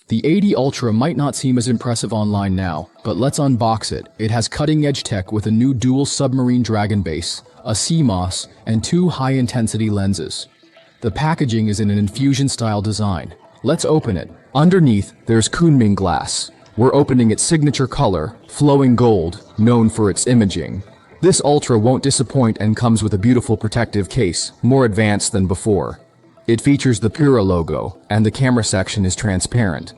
The 80 Ultra might not seem as impressive online now, but let's unbox it. It has cutting-edge tech with a new dual submarine Dragon base, a CMOS, and 2 high-intensity lenses. The packaging is in an infusion-style design. Let's open it. Underneath, there's Kunming glass. We're opening its signature color, flowing gold, known for its imaging. This Ultra won't disappoint and comes with a beautiful protective case, more advanced than before. It features the Pura logo, and the camera section is transparent.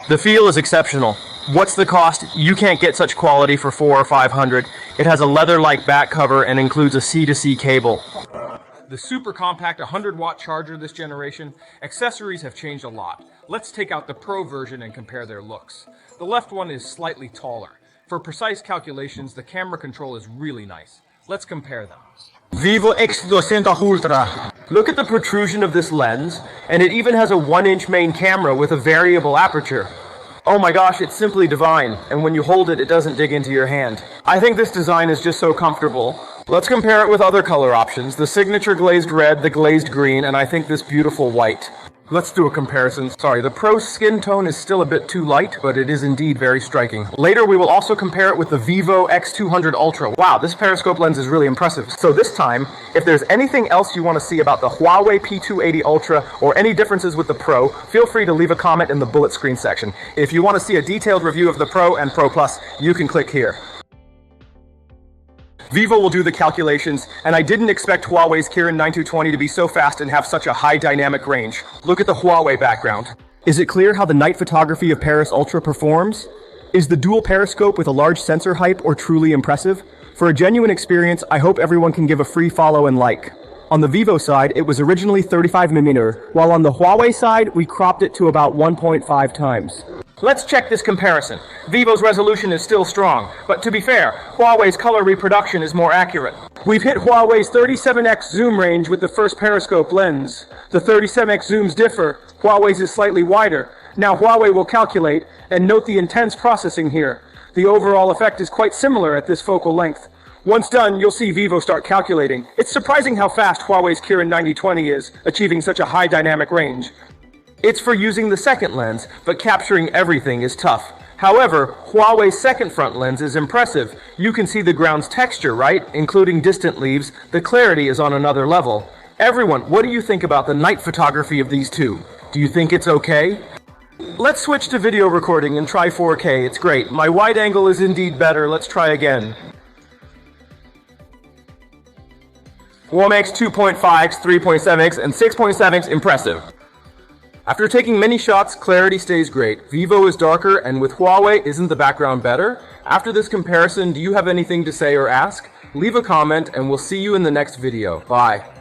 The feel is exceptional. What's the cost? You can't get such quality for $400 or $500. It has a leather-like back cover and includes a C-to-C cable. The super compact 100-watt charger this generation. Accessories have changed a lot. Let's take out the Pro version and compare their looks. The left one is slightly taller. For precise calculations, the camera control is really nice. Let's compare them. Vivo X200 Ultra. Look at the protrusion of this lens, and it even has a 1-inch main camera with a variable aperture. Oh my gosh, it's simply divine, and when you hold it, it doesn't dig into your hand. I think this design is just so comfortable. Let's compare it with other color options, the signature glazed red, the glazed green, and I think this beautiful white. Let's do a comparison. Sorry, the Pro skin tone is still a bit too light, but it is indeed very striking. Later, we will also compare it with the Vivo X200 Ultra. Wow, this periscope lens is really impressive. So this time, if there's anything else you want to see about the Huawei P280 Ultra or any differences with the Pro, feel free to leave a comment in the bullet screen section. If you want to see a detailed review of the Pro and Pro Plus, you can click here. Vivo will do the calculations, and I didn't expect Huawei's Kirin 9220 to be so fast and have such a high dynamic range. Look at the Huawei background. Is it clear how the night photography of Paris Ultra performs? Is the dual periscope with a large sensor hype or truly impressive? For a genuine experience, I hope everyone can give a free follow and like. On the Vivo side, it was originally 35mm, while on the Huawei side, we cropped it to about 1.5 times. Let's check this comparison. Vivo's resolution is still strong, but to be fair, Huawei's color reproduction is more accurate. We've hit Huawei's 37x zoom range with the first periscope lens. The 37x zooms differ. Huawei's is slightly wider. Now Huawei will calculate, and note the intense processing here. The overall effect is quite similar at this focal length. Once done, you'll see Vivo start calculating. It's surprising how fast Huawei's Kirin 9020 is, achieving such a high dynamic range. It's for using the second lens, but capturing everything is tough. However, Huawei's second front lens is impressive. You can see the ground's texture, right? Including distant leaves. The clarity is on another level. Everyone, what do you think about the night photography of these two? Do you think it's okay? Let's switch to video recording and try 4K. It's great. My wide angle is indeed better. Let's try again. Huawei's 2.5x, 3.7x, and 6.7x impressive. After taking many shots, clarity stays great. Vivo is darker, and with Huawei, isn't the background better? After this comparison, do you have anything to say or ask? Leave a comment, and we'll see you in the next video. Bye.